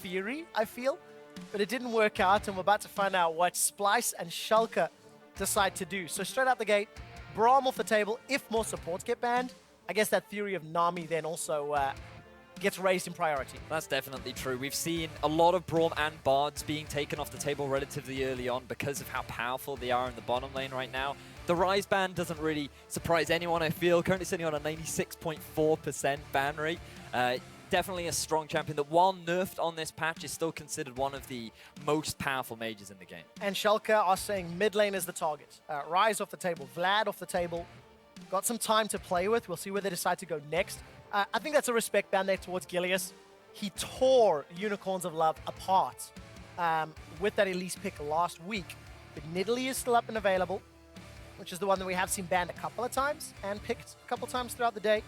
theory, I feel, but it didn't work out, and we're about to find out what Splyce and Schalke decide to do. So straight out the gate, Braum off the table. If more supports get banned, I guess that theory of Nami then also gets raised in priority. That's definitely true. We've seen a lot of Braum and Bards being taken off the table relatively early on because of how powerful they are in the bottom lane right now. The Rise ban doesn't really surprise anyone, I feel. Currently sitting on a 96.4% ban rate. Definitely a strong champion that, while nerfed on this patch, is still considered one of the most powerful mages in the game. And Schalke are saying mid lane is the target. Rise off the table, Vlad off the table. Got some time to play with. We'll see where they decide to go next. I think that's a respect ban there towards Gilius. He tore Unicorns of Love apart with that Elise pick last week. But Nidalee is still up and available, which is the one that we have seen banned a couple of times and picked a couple of times throughout the day.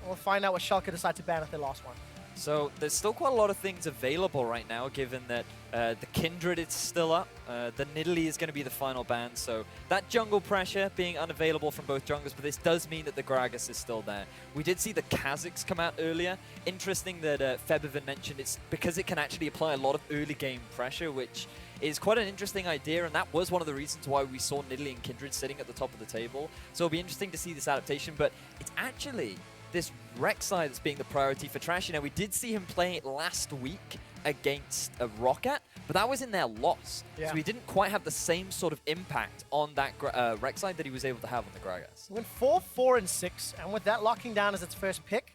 We'll find out what Schalke decide to ban at their last one. So there's still quite a lot of things available right now, given that the Kindred is still up. The Nidalee is going to be the final ban, so that jungle pressure being unavailable from both junglers, but this does mean that the Gragas is still there. We did see the Kha'Zix come out earlier. Interesting that Febiven mentioned it's because it can actually apply a lot of early game pressure, which is quite an interesting idea, and that was one of the reasons why we saw Nidalee and Kindred sitting at the top of the table. So it'll be interesting to see this adaptation, but it's actually this Rek'Sai that's being the priority for Trash. You know, we did see him play it last week against a Rocket, but that was in their loss. Yeah. So he didn't quite have the same sort of impact on that Rek'Sai that he was able to have on the Gragas. Went 4, 4, and 6, and with that locking down as its first pick,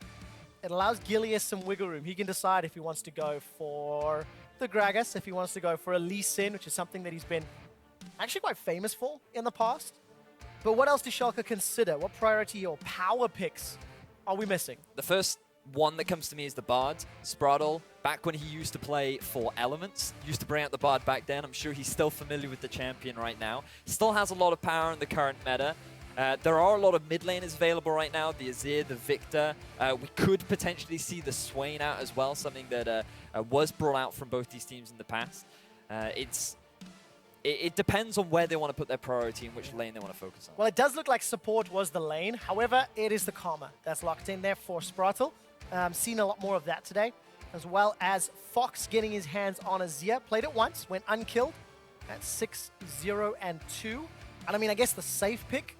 it allows Gilius some wiggle room. He can decide if he wants to go for the Gragas, if he wants to go for a Lee Sin, which is something that he's been actually quite famous for in the past. But what else does Schalke consider? What priority or power picks are we missing? The first one that comes to me is the Bard. Spraddle, back when he used to play for Elements, used to bring out the Bard back then. I'm sure he's still familiar with the champion right now. Still has a lot of power in the current meta. There are a lot of mid laners available right now, the Azir, the Victor. We could potentially see the Swain out as well, something that was brought out from both these teams in the past. It depends on where they want to put their priority and which lane they want to focus on. Well, it does look like support was the lane. However, it is the Karma that's locked in there for Spraddle. Seen a lot more of that today, as well as Fox getting his hands on Azir. Played it once, went unkilled at 6, 0, and 2. And I mean, I guess the safe pick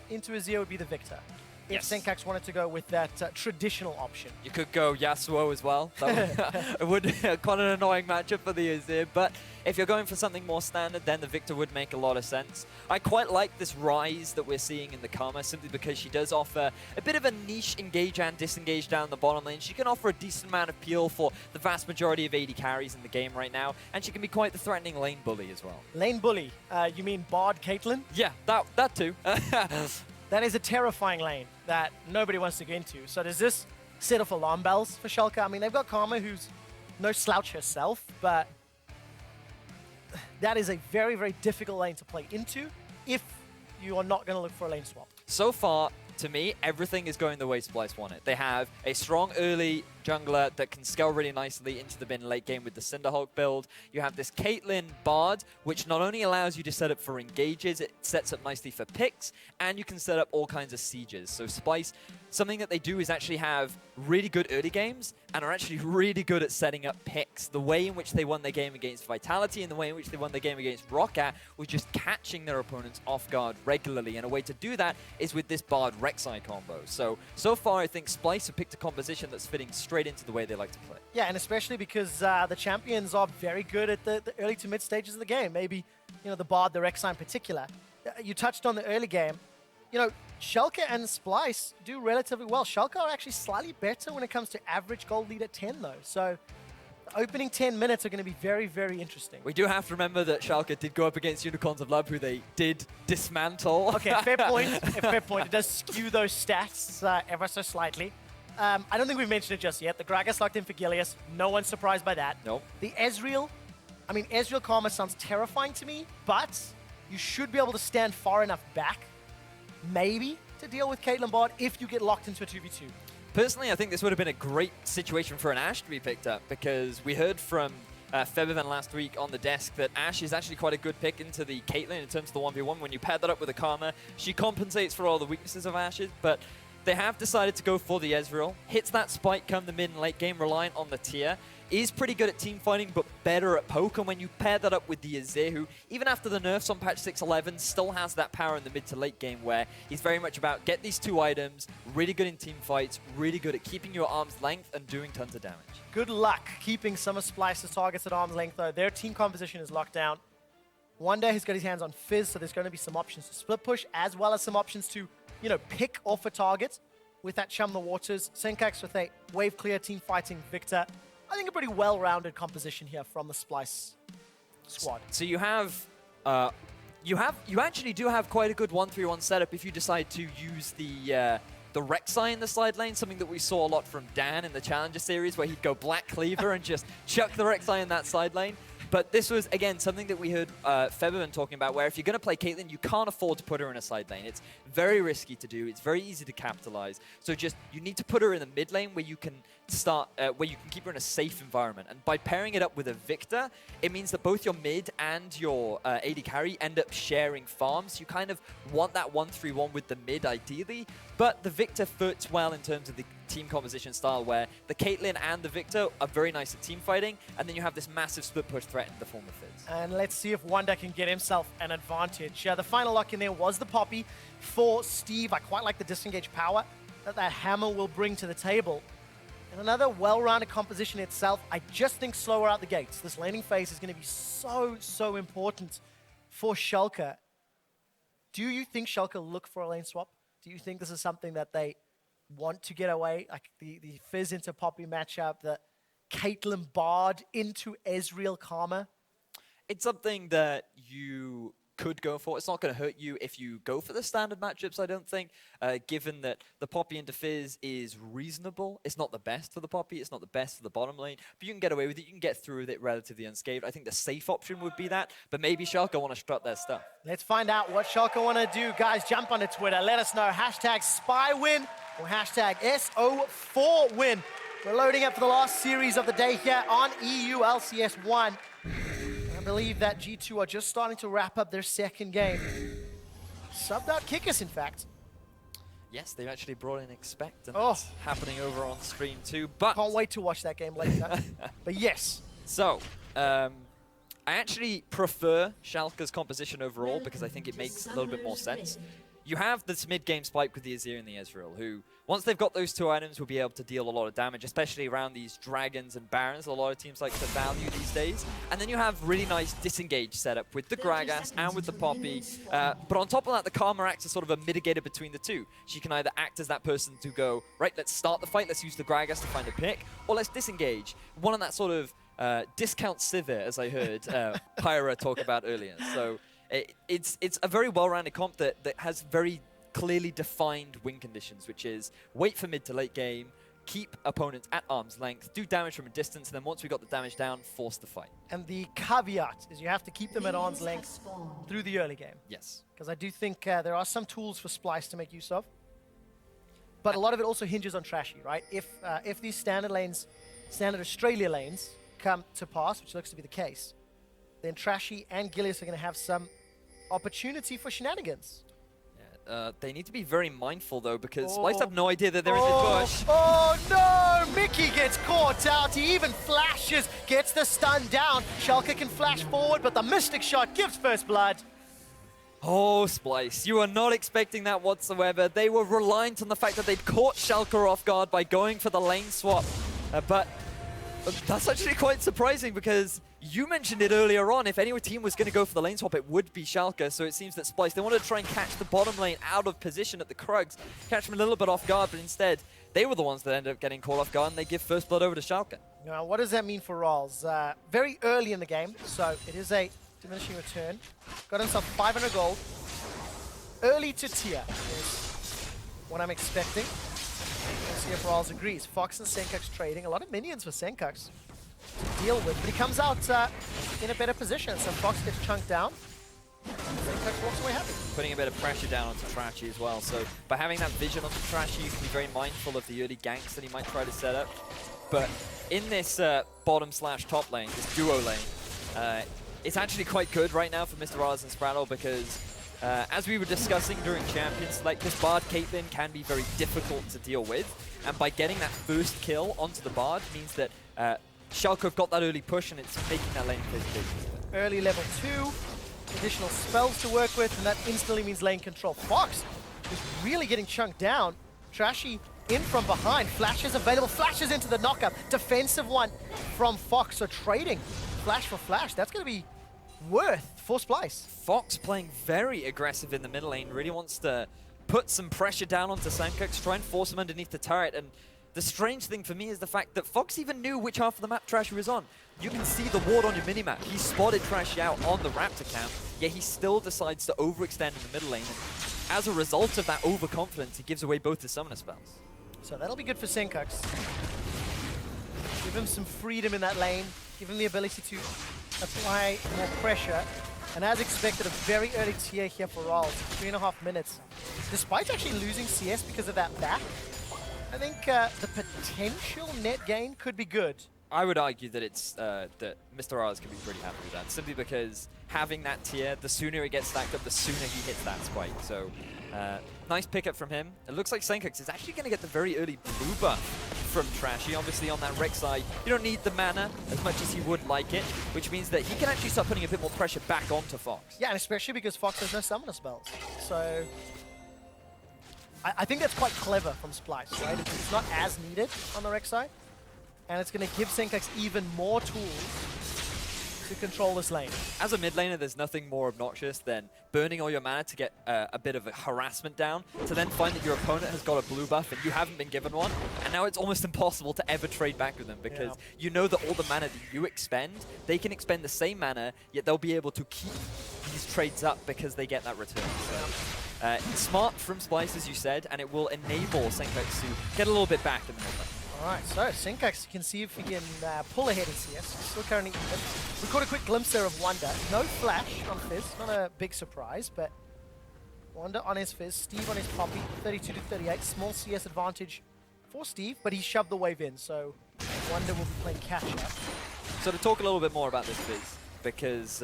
into Azir would be the Victor. If Yes. Senkax wanted to go with that traditional option. You could go Yasuo as well. That would quite an annoying matchup for the Azir, but if you're going for something more standard, then the Victor would make a lot of sense. I quite like this Rise that we're seeing in the Karma, simply because she does offer a bit of a niche engage and disengage down the bottom lane. She can offer a decent amount of peel for the vast majority of AD carries in the game right now, and she can be quite the threatening lane bully as well. Lane bully, you mean Bard Caitlyn? Yeah, that too. That is a terrifying lane that nobody wants to get into. So does this set off alarm bells for Schalke? I mean, they've got Karma, who's no slouch herself, but that is a very, very difficult lane to play into if you are not going to look for a lane swap. So far, to me, everything is going the way Splyce want it. They have a strong early jungler that can scale really nicely into the bin late game with the Cinderhulk build. You have this Caitlyn Bard, which not only allows you to set up for engages, it sets up nicely for picks, and you can set up all kinds of sieges. So Splyce, something that they do is actually have really good early games and are actually really good at setting up picks. The way in which they won their game against Vitality and the way in which they won their game against Rocket was just catching their opponents off guard regularly, and a way to do that is with this Bard Rek'Sai combo. So far I think Splyce have picked a composition that's fitting straight into the way they like to play. Yeah, and especially because the champions are very good at the early to mid stages of the game. Maybe, you know, the Bard, the Rek'Sai in particular. You touched on the early game. You know, Schalke and Splyce do relatively well. Schalke are actually slightly better when it comes to average gold lead at 10, though. So the opening 10 minutes are going to be very, very interesting. We do have to remember that Schalke did go up against Unicorns of Love, who they did dismantle. Okay, fair point. Fair point. It does skew those stats ever so slightly. I don't think we've mentioned it just yet. The Gragas locked in for Gilius. No one's surprised by that. Nope. The Ezreal, I mean, Ezreal Karma sounds terrifying to me, but you should be able to stand far enough back, maybe, to deal with Caitlyn Bard if you get locked into a 2v2. Personally, I think this would have been a great situation for an Ashe to be picked up, because we heard from Febiven last week on the desk that Ashe is actually quite a good pick into the Caitlyn in terms of the 1v1. When you pair that up with a Karma, she compensates for all the weaknesses of Ashe, but they have decided to go for the Ezreal. Hits that spike come the mid and late game, reliant on the tier. Is pretty good at team fighting, but better at poke. And when you pair that up with the Azir, who, even after the nerfs on patch 6.11, still has that power in the mid to late game where he's very much about get these 2 items, really good in team fights, really good at keeping you at arm's length and doing tons of damage. Good luck keeping some of Splyce's targets at arm's length, though. Their team composition is locked down. Wonder has got his hands on Fizz, so there's going to be some options to split push, as well as some options to, you know, pick off a target with that Chum the Waters. Senkax with a wave clear team fighting Victor. I think a pretty well-rounded composition here from the Splyce squad. So you have, you actually do have quite a good 1-3-1 setup if you decide to use the Rek'Sai in the side lane, something that we saw a lot from Dan in the Challenger series, where he'd go Black Cleaver and just chuck the Rek'Sai in that side lane. But this was, again, something that we heard Feberman talking about, where if you're going to play Caitlyn, you can't afford to put her in a side lane. It's very risky to do. It's very easy to capitalize. So just, you need to put her in the mid lane where you can start, where you can keep her in a safe environment. And by pairing it up with a Victor, it means that both your mid and your AD carry end up sharing farms. You kind of want that 1-3-1 with the mid, ideally. But the Victor fits well in terms of the team composition style, where the Caitlyn and the Victor are very nice at team fighting, and then you have this massive split push threat in the form of Fizz. And let's see if Wonder can get himself an advantage. The final lock in there was the Poppy for Steve. I quite like the disengage power that hammer will bring to the table. And another well-rounded composition itself. I just think slower out the gates. This laning phase is going to be so important for Schalke. Do you think Schalke look for a lane swap? Do you think this is something that they want to get away, like the Fizz into Poppy matchup, the Caitlyn Bard into Ezreal Karma? It's something that you could go for. It's not going to hurt you if you go for the standard matchups, I don't think, given that the Poppy into Fizz is reasonable. It's not the best for the Poppy, it's not the best for the bottom lane, but you can get away with it, you can get through with it relatively unscathed. I think the safe option would be that, but maybe Schalke want to strut their stuff. Let's find out what Schalke want to do. Guys, jump onto Twitter, let us know, hashtag SPYWin or hashtag S04win. We're loading up for the last series of the day here on EU LCS 1. I believe that G2 are just starting to wrap up their second game. Subbed out Kickers, in fact. Yes, they've actually brought in Expect, and that's happening over on stream too. But can't wait to watch that game later. But yes. So, I actually prefer Schalke's composition overall because I think it makes a little bit more sense. You have this mid-game spike with the Azir and the Ezreal, who, once they've got those 2 items, will be able to deal a lot of damage, especially around these dragons and barons. A lot of teams like to value these days. And then you have really nice disengage setup with the Gragas and with the Poppy. But on top of that, the Karma acts as sort of a mitigator between the two. She can either act as that person to go, right, let's start the fight, let's use the Gragas to find a pick, or let's disengage. One on that sort of discount Sivir, as I heard Pyra talk about earlier. So it's a very well-rounded comp that has very clearly defined win conditions, which is wait for mid to late game, keep opponents at arm's length, do damage from a distance, and then once we got the damage down, force the fight. And the caveat is you have to keep them at arm's length through the early game. Yes. Because I do think there are some tools for Splyce to make use of. But a lot of it also hinges on Trashy, right? If these standard lanes, standard Australia lanes, come to pass, which looks to be the case, then Trashy and Gilius are going to have some opportunity for shenanigans. They need to be very mindful, though, because Splyce have no idea that they're in the bush. Oh, no! Mickey gets caught out. He even flashes, gets the stun down. Schalke can flash forward, but the Mystic Shot gives first blood. Oh, Splyce, you are not expecting that whatsoever. They were reliant on the fact that they'd caught Schalke off guard by going for the lane swap. But that's actually quite surprising because you mentioned it earlier on. If any team was going to go for the lane swap, it would be Schalke. So it seems that Splyce, they wanted to try and catch the bottom lane out of position at the Krugs, catch them a little bit off guard, but instead, they were the ones that ended up getting caught off guard, and they give first blood over to Schalke. Now, what does that mean for Rolls? Very early in the game, so it is a diminishing return. Got himself 500 gold. Early to tier is what I'm expecting. Let's see if Rolls agrees. Fox and Senkax trading. A lot of minions for Senkax to deal with, but he comes out in a better position. So Fox gets chunked down. Senkax walks away happy. Putting a bit of pressure down onto Trashy as well. So by having that vision onto Trashy, you can be very mindful of the early ganks that he might try to set up. But in this bottom/top lane, this duo lane, it's actually quite good right now for Mr. Raz and Spraddle because As we were discussing during Champions, like this Bard Caitlyn can be very difficult to deal with, and by getting that first kill onto the Bard means that Schalke have got that early push, and it's making that lane phase big. Early level 2, additional spells to work with, and that instantly means lane control. Fox is really getting chunked down. Trashy in from behind, flashes available, flashes into the knockup. Defensive one from Fox, so trading flash for flash. That's going to be worth for Splyce. Fox playing very aggressive in the middle lane, really wants to put some pressure down onto Sankux, try and force him underneath the turret. And the strange thing for me is the fact that Fox even knew which half of the map Trashy was on. You can see the ward on your minimap. He spotted Trashy out on the Raptor camp, yet he still decides to overextend in the middle lane. And as a result of that overconfidence, he gives away both his summoner spells. So that'll be good for Sankux. Give him some freedom in that lane, give him the ability to apply more pressure. And as expected, a very early tier here for Rolls, 3.5 minutes. Despite actually losing CS because of that back, I think the potential net gain could be good. I would argue that it's that Mr. R's can be pretty happy with that, simply because having that tier, the sooner it gets stacked up, the sooner he hits that spike. So nice pickup from him. It looks like Sankux is actually going to get the very early blue buff from Trashy. Obviously on that Rex side, you don't need the mana as much as he would like it, which means that he can actually start putting a bit more pressure back onto Fox. Yeah, and especially because Fox has no summoner spells. So I think that's quite clever from Splyce, right? It's not as needed on the Rex side, and it's going to give Sankux even more tools to control this lane. As a mid laner, there's nothing more obnoxious than burning all your mana to get a bit of a harassment down, to then find that your opponent has got a blue buff and you haven't been given one, and now it's almost impossible to ever trade back with them because you know that all the mana that you expend, they can expend the same mana, yet they'll be able to keep these trades up because they get that return. So, smart from Splyce, as you said, and it will enable Sankux to get a little bit back in the mid lane. Alright, so Sankux can see if he can pull ahead in CS. Still currently even. We caught a quick glimpse there of Wonder. No flash on Fizz, not a big surprise, but Wonder on his Fizz, Steve on his Poppy, 32 to 38. Small CS advantage for Steve, but he shoved the wave in, so Wonder will be playing catch up. So to talk a little bit more about this Fizz, because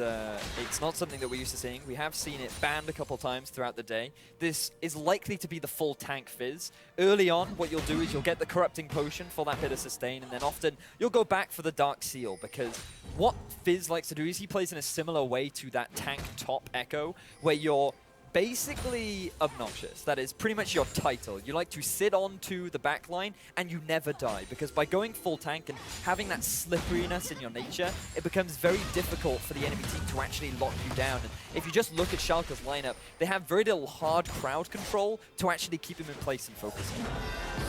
it's not something that we're used to seeing. We have seen it banned a couple times throughout the day. This is likely to be the full tank Fizz. Early on, what you'll do is you'll get the Corrupting Potion for that bit of sustain, and then often you'll go back for the Dark Seal, because what Fizz likes to do is he plays in a similar way to that tank top Echo, where you're basically obnoxious. That is pretty much your title. You like to sit onto the backline and you never die, because by going full tank and having that slipperiness in your nature, it becomes very difficult for the enemy team to actually lock you down. And if you just look at Schalke's lineup, they have very little hard crowd control to actually keep him in place and focus him.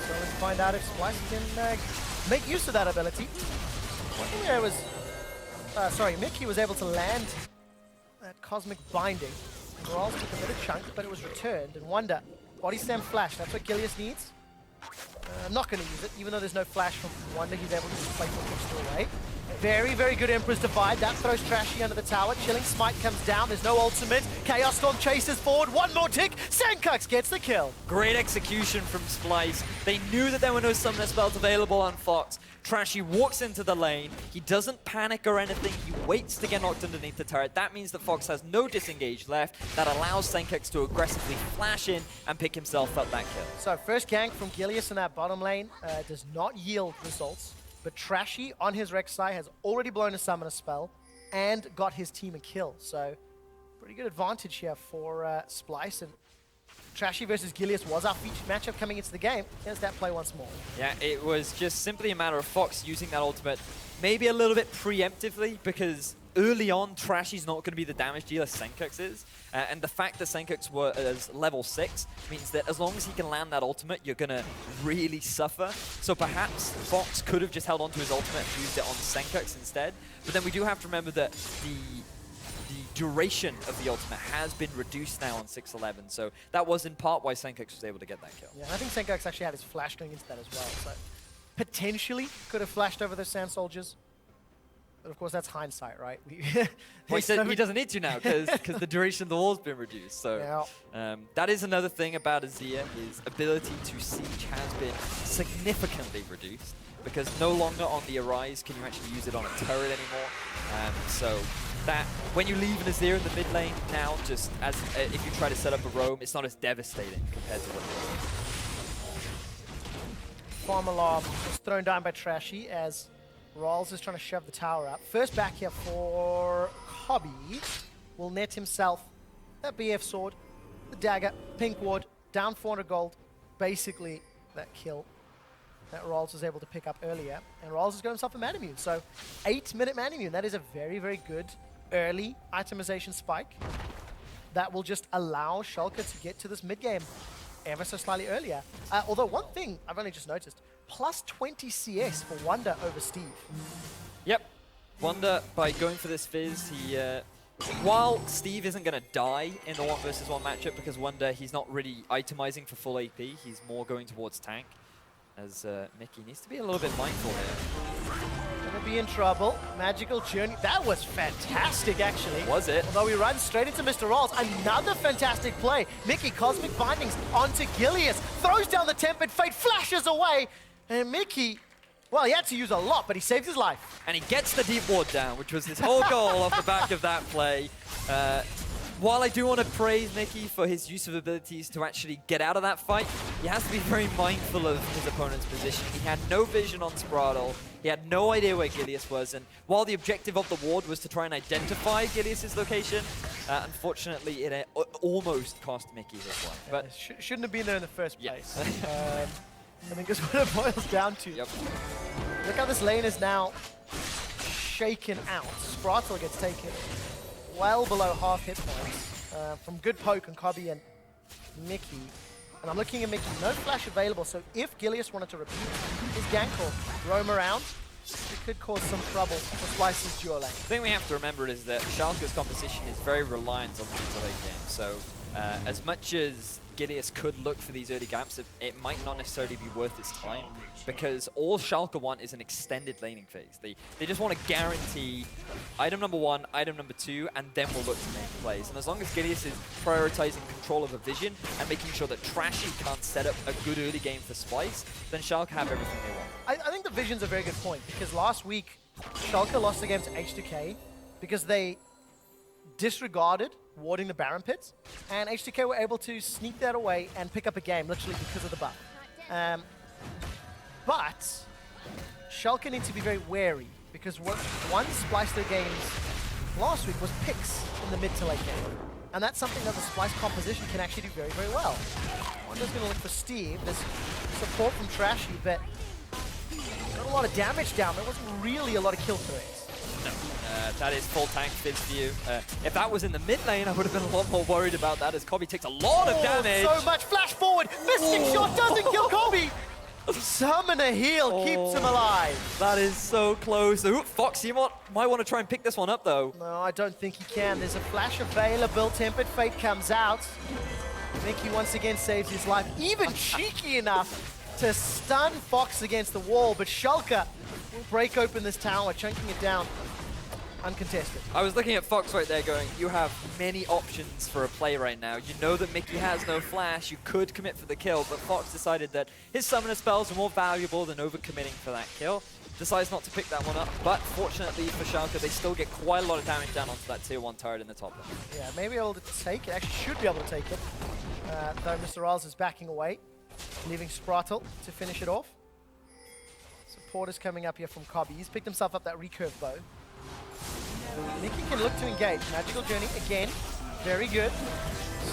So let's find out if Splyce can make use of that ability. There was, Mickey was able to land that Cosmic Binding. Morales took a bit of chunk, but it was returned. And Wonder, body slam flash, that's what Gilius needs. I'm not going to use it, even though there's no flash from Wonder, he's able to just play for kicks away. Very, very good Emperor's Divide. That throws Trashy under the tower. Chilling Smite comes down, there's no ultimate. Chaos Storm chases forward, one more tick. Sankux gets the kill. Great execution from Splyce. They knew that there were no summoner spells available on Fox. Trashy walks into the lane. He doesn't panic or anything. He waits to get knocked underneath the turret. That means that Fox has no disengage left. That allows Sankux to aggressively flash in and pick himself up that kill. So first gank from Gilius in that bottom lane does not yield results. But Trashy on his Rek'Sai has already blown a summoner spell and got his team a kill. So pretty good advantage here for Splyce. And Trashy versus Gilius was our featured matchup coming into the game. Here's that play once more. Yeah, it was just simply a matter of Fox using that ultimate maybe a little bit preemptively, because early on, Trashy's not going to be the damage dealer Sankux is. And the fact that Sankux was level 6 means that as long as he can land that ultimate, you're going to really suffer. So perhaps Fox could have just held onto his ultimate and used it on Sankux instead. But then we do have to remember that the duration of the ultimate has been reduced now on 611. So that was in part why Sankux was able to get that kill. Yeah, I think Sankux actually had his flash going into that as well. So potentially could have flashed over those Sand Soldiers. But of course, that's hindsight, right? Well, he doesn't need to now because the duration of the wall's been reduced. So that is another thing about Azir. His ability to siege has been significantly reduced, because no longer on the Arise can you actually use it on a turret anymore. So that when you leave an Azir in the mid lane now, just as if you try to set up a roam, it's not as devastating compared to what it was. Farm alarm was thrown down by Trashy as Rolls is trying to shove the tower up. First back here for Hobby. Will net himself that BF sword, the dagger, pink ward, down 400 gold. Basically, that kill that Rolls was able to pick up earlier. And Rolls has got himself a Manamune. So 8-minute Manamune. That is a very, very good early itemization spike that will just allow Schalke to get to this mid game ever so slightly earlier. Although one thing I've only just noticed, plus 20 CS for Wonder over Steve. Yep. Wonder, by going for this Fizz, he... while Steve isn't going to die in the 1 versus 1 matchup because Wonder, he's not really itemizing for full AP, he's more going towards tank, as Mickey needs to be a little bit mindful here. Gonna be in trouble. Magical Journey. That was fantastic, actually. Was it? Although we run straight into Mr. Rolls. Another fantastic play. Mickey, Cosmic Bindings onto Gilius. Throws down the Tempered Fate, flashes away. And Mickey, well, he had to use a lot, but he saved his life. And he gets the deep ward down, which was his whole goal off the back of that play. While I do want to praise Mickey for his use of abilities to actually get out of that fight, he has to be very mindful of his opponent's position. He had no vision on Spraddle. He had no idea where Gilius was, and while the objective of the ward was to try and identify Gilius's location, unfortunately it almost cost Mickey this one. But shouldn't have been there in the first place. Yes. I think that's what it boils down to. Yep. Look how this lane is now shaken out. Spraddle gets taken well below half hit points from good poke on Kobe and Mickey. And I'm looking at Mickey, no flash available, so if Gilius wanted to repeat his gank or roam around, it could cause some trouble for Splyce's duo lane. The thing we have to remember is that Schalke's composition is very reliant on the mid-to-late game, so as much as Gilius could look for these early gaps, it might not necessarily be worth its time, because all Schalke want is an extended laning phase. They just want to guarantee item number 1, item number 2, and then we'll look to make plays. And as long as Gilius is prioritizing control of a vision and making sure that Trashy can't set up a good early game for Splyce, then Schalke have everything they want. I think the vision's a very good point, because last week Schalke lost the game to H2K because they disregarded warding the Baron pits, and H2K were able to sneak that away and pick up a game literally because of the buff. But Schalke need to be very wary, because one Splyce their games last week was picks in the mid to late game. And that's something that the Splyce composition can actually do very, very well. Wanda's going to look for Steve. There's support from Trashy, but not a lot of damage down. There wasn't really a lot of kill threats. No, that is full tank Fizz view. If that was in the mid lane, I would have been a lot more worried about that, as Kobe takes a lot of damage. So much flash forward. Mystic shot doesn't kill Kobe. Summon a heal keeps him alive. That is so close. Ooh, Fox, you might want to try and pick this one up, though. No, I don't think he can. There's a flash available. Tempered Fate comes out. Mickey once again saves his life. Even cheeky enough to stun Fox against the wall, but Schalke will break open this tower, chunking it down. Uncontested. I was looking at Fox right there going, you have many options for a play right now. You know that Mickey has no flash, you could commit for the kill, but Fox decided that his summoner spells are more valuable than overcommitting for that kill. Decides not to pick that one up, but fortunately for Schalke, they still get quite a lot of damage down onto that tier 1 turret in the top lane. Yeah, maybe able to take it, actually should be able to take it. Though Mr. Riles is backing away, leaving Spraddle to finish it off. Support is coming up here from Kobe. He's picked himself up that recurve bow. Mickey can look to engage. Magical Journey, again, very good.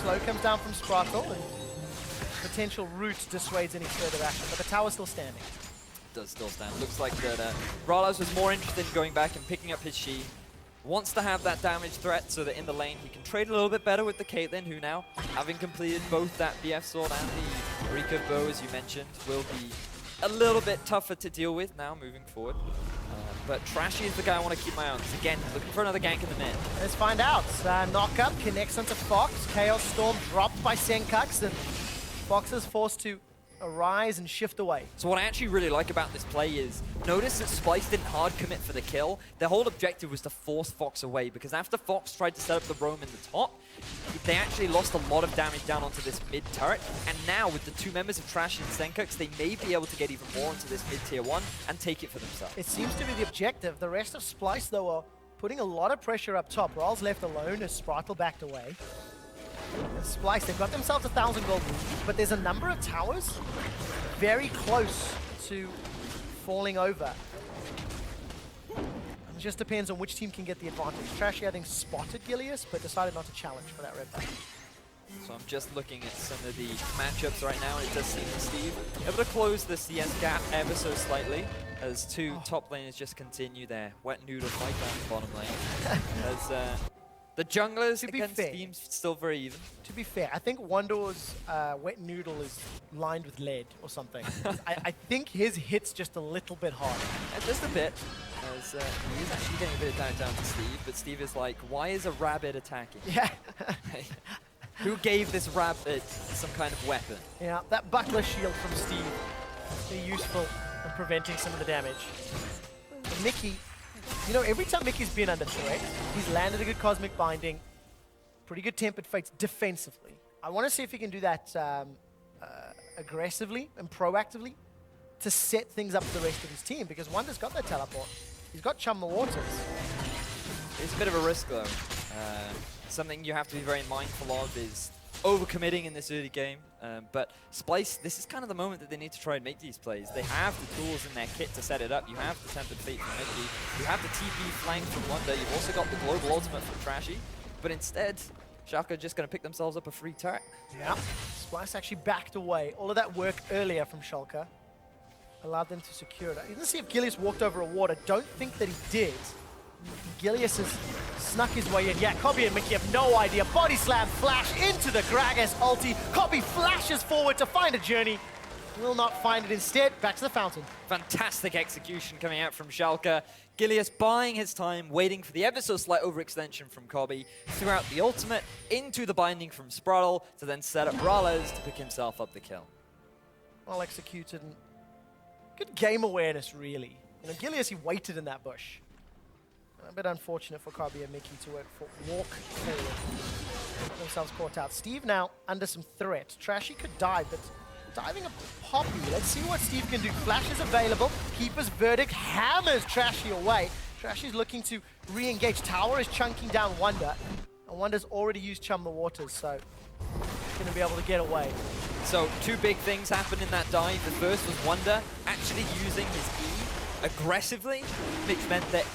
Slow comes down from Spraddle, and potential root dissuades any further action, but the tower's still standing. Does still stand. Looks like that Ralaz was more interested in going back and picking up his Shi. Wants to have that damage threat so that in the lane he can trade a little bit better with the Caitlyn, who now, having completed both that BF sword and the recurve bow, as you mentioned, will be a little bit tougher to deal with now moving forward. But Trashy is the guy I want to keep my eye on. Again, looking for another gank in the mid. Let's find out. Knock-up connects onto Fox. Chaos Storm dropped by Senkux, and Fox is forced to arise and shift away. So what I actually really like about this play is, notice that Splyce didn't hard commit for the kill. Their whole objective was to force Fox away, because after Fox tried to set up the roam in the top, they actually lost a lot of damage down onto this mid turret, and now with the 2 members of Trash and Senkux, they may be able to get even more into this mid tier 1 and take it for themselves. It seems to be the objective. The rest of Splyce, though, are putting a lot of pressure up top. Rol's left alone as Spritle backed away. And Splyce, they've got themselves 1,000 gold lead, but there's a number of towers very close to falling over. It just depends on which team can get the advantage. Trashy, I think, spotted Gilius, but decided not to challenge for that red buff. So I'm just looking at some of the matchups right now, and it does seem that Steve able to close the CS gap ever so slightly as two top laners just continue their wet noodle fight down the bottom lane. As the junglers against teams still very even. To be fair, I think Wandor's wet noodle is lined with lead or something. I think his hit's just a little bit harder. Just a bit. As he is actually getting a bit of down to Steve, but Steve is like, why is a rabbit attacking? Yeah. Who gave this rabbit some kind of weapon? Yeah, that buckler shield from Steve is very useful in preventing some of the damage. And Mickey, you know, every time Mickey's been under threat, he's landed a good Cosmic Binding, pretty good Tempered Fates defensively. I want to see if he can do that aggressively and proactively to set things up for the rest of his team, because Wonder's got that teleport. He's got Chum the Waters. It's a bit of a risk, though. Something you have to be very mindful of is overcommitting in this early game. But Splyce, this is kind of the moment that they need to try and make these plays. They have the tools in their kit to set it up. You have the Tempered Fate from Mickey. You have the TP flank from Wonder. You've also got the Global Ultimate from Trashy. But instead, Schalke are just going to pick themselves up a free turret. Yeah. Splyce actually backed away. All of that work earlier from Schalke allowed them to secure it. You didn't see if Gilius walked over a ward. I don't think that he did. Gilius has snuck his way in. Yeah, Cobby and Mickey have no idea. Body slam, flash into the Gragas ulti. Cobby flashes forward to find a journey. Will not find it instead. Back to the fountain. Fantastic execution coming out from Schalke. Gilius buying his time, waiting for the ever so slight overextension from Cobby. Threw out the ultimate into the binding from Spritle to then set up Rallas to pick himself up the kill. Well executed and good game awareness, really. You know, Gilius, he waited in that bush. A bit unfortunate for Cobby and Mickey to walk forward. Themselves caught out. Steve now under some threat. Trashy could dive, but diving a Poppy. Let's see what Steve can do. Flash is available. Keeper's Verdict hammers Trashy away. Trashy's looking to re-engage. Tower is chunking down Wonder. And Wonder's already used Chum the Waters, so he's going to be able to get away. So two big things happened in that dive. The first was Wonder actually using his E aggressively, which meant that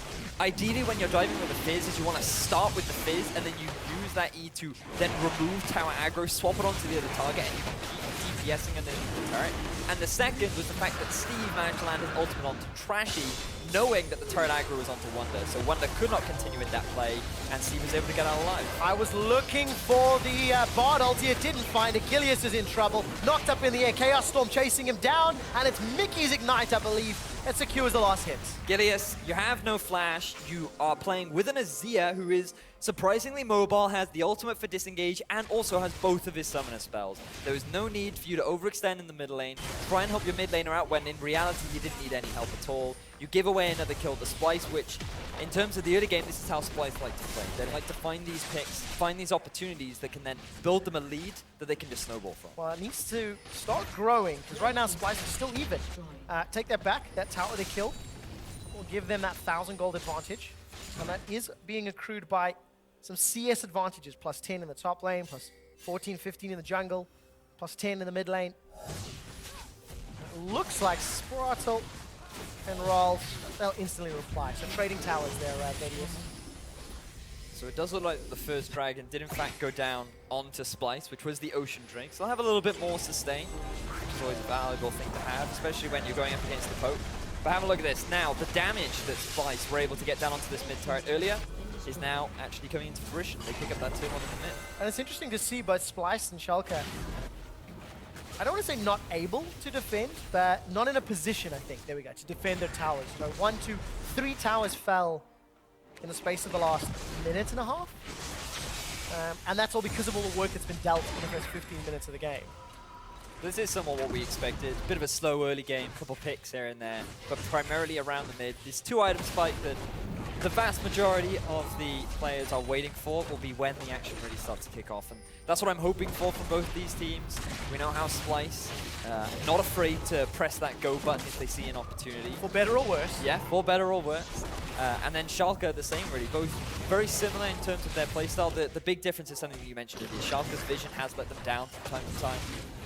ideally, when you're diving with a Fizz, is you want to start with the Fizz, and then you use that E to then remove tower aggro, swap it onto the other target, and you can keep DPSing underneath the turret. And the second was the fact that Steve managed to land his ultimate onto Trashy, knowing that the turret aggro was onto Wonder. So Wonder could not continue with that play, and Steve was able to get out alive. I was looking for the Bard ulti, it didn't find it. Gilius is in trouble, knocked up in the air. Chaos Storm chasing him down, and it's Mickey's Ignite, I believe, that secures the last hits. Gilius, you have no flash. You are playing with an Azir who is surprisingly mobile, has the ultimate for disengage, and also has both of his summoner spells. There was no need for you to overextend in the mid lane, try and help your mid laner out when in reality you didn't need any help at all. You give away another kill to Splyce, which in terms of the early game, this is how Splyce like to play. They like to find these picks, find these opportunities that can then build them a lead that they can just snowball from. Well, it needs to start growing, because right now Splyce is still even. Take that back, that tower they killed will give them that 1,000 gold advantage, and that is being accrued by some CS advantages, plus 10 in the top lane, plus 14, 15 in the jungle, plus 10 in the mid lane. It looks like Spritle and Rolls, they'll instantly reply. So trading towers there, Vedius. So it does look like the first dragon did in fact go down onto Splyce, which was the Ocean Drink. So they'll have a little bit more sustain, which is always a valuable thing to have, especially when you're going up against the Pope. But have a look at this. Now, the damage that Splyce were able to get down onto this mid turret earlier is now actually coming into fruition. They pick up that turn on the mid. And it's interesting to see both Splyce and Schalke, I don't want to say not able to defend, but not in a position, I think, there we go, to defend their towers. So 1, 2, 3 towers fell in the space of the last minute and a half. And that's all because of all the work that's been dealt in the first 15 minutes of the game. This is somewhat what we expected. Bit of a slow early game, couple picks here and there, but primarily around the mid. These two items fight that the vast majority of the players are waiting for will be when the action really starts to kick off. And that's what I'm hoping for from both these teams. We know how Splyce, not afraid to press that go button if they see an opportunity. For better or worse. Yeah, for better or worse. And then Schalke, the same really. Both very similar in terms of their playstyle. The big difference is something that you mentioned earlier. Schalke's vision has let them down from time to time.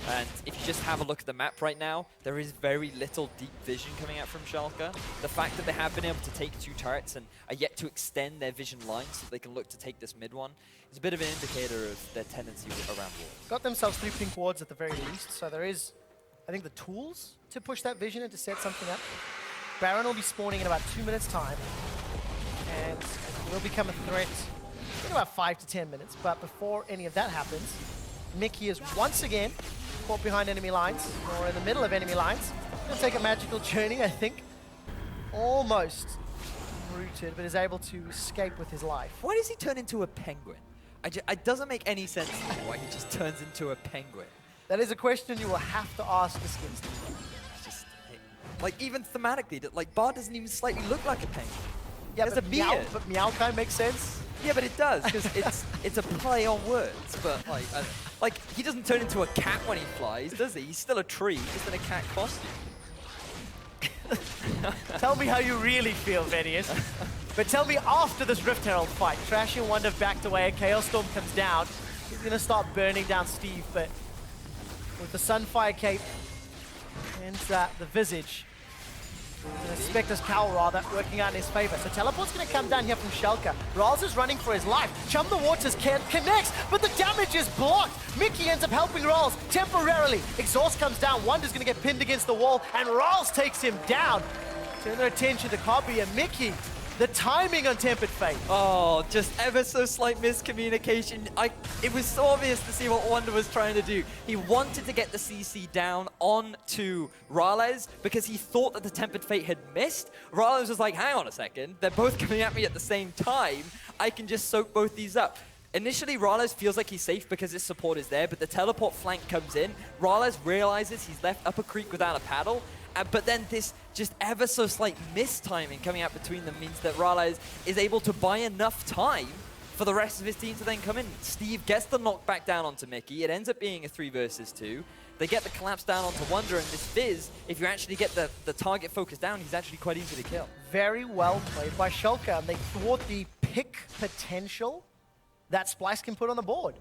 And if you just have a look at the map right now, there is very little deep vision coming out from Schalke. The fact that they have been able to take 2 turrets and are yet to extend their vision line so they can look to take this mid one is a bit of an indicator of their tendency around wards. Got themselves 3 pink wards at the very least, so there is, I think, the tools to push that vision and to set something up. Baron will be spawning in about 2 minutes' time, and will become a threat in about 5 to 10 minutes. But before any of that happens, Mickey is once again caught behind enemy lines, or in the middle of enemy lines. He'll take a magical journey, I think. Almost rooted, but is able to escape with his life. Why does he turn into a penguin? It doesn't make any sense to me why he just turns into a penguin. That is a question you will have to ask the skins team. It's just, like, even thematically, like, Bard doesn't even slightly look like a penguin. Yeah, there's a beard. But Meowkai makes sense. Yeah, but it does, because it's a play on words. But like he doesn't turn into a cat when he flies, does he? He's still a tree, just in a cat costume. Tell me how you really feel, Vedius. But tell me after this Rift Herald fight. Trash and Wonder backed away, a Chaos Storm comes down. He's gonna start burning down Steve, but with the Sunfire Cape and the Visage, the Spectre's Cowl rather, working out in his favor. So Teleport's gonna come down here from Schalke. Rawls is running for his life. Chum the Waters connects, but the damage is blocked. Mickey ends up helping Rawls temporarily. Exhaust comes down, Wonder's gonna get pinned against the wall, and Rawls takes him down. Turn their attention to Cobby and Mickey. The timing on Tempered Fate. Oh, just ever so slight miscommunication. It was so obvious to see what Wonder was trying to do. He wanted to get the CC down onto Rales because he thought that the Tempered Fate had missed. Rales was like, hang on a second, they're both coming at me at the same time. I can just soak both these up. Initially, Rales feels like he's safe because his support is there, but the teleport flank comes in. Rales realizes he's left up a creek without a paddle, but then this just ever so slight mistiming coming out between them means that Rales is able to buy enough time for the rest of his team to then come in. Steve gets the knockback down onto Mickey. It ends up being a 3 versus 2. They get the collapse down onto Wonder, and this Fizz, if you actually get the target focus down, he's actually quite easy to kill. Very well played by Schalke, and they thwart the pick potential that Splyce can put on the board.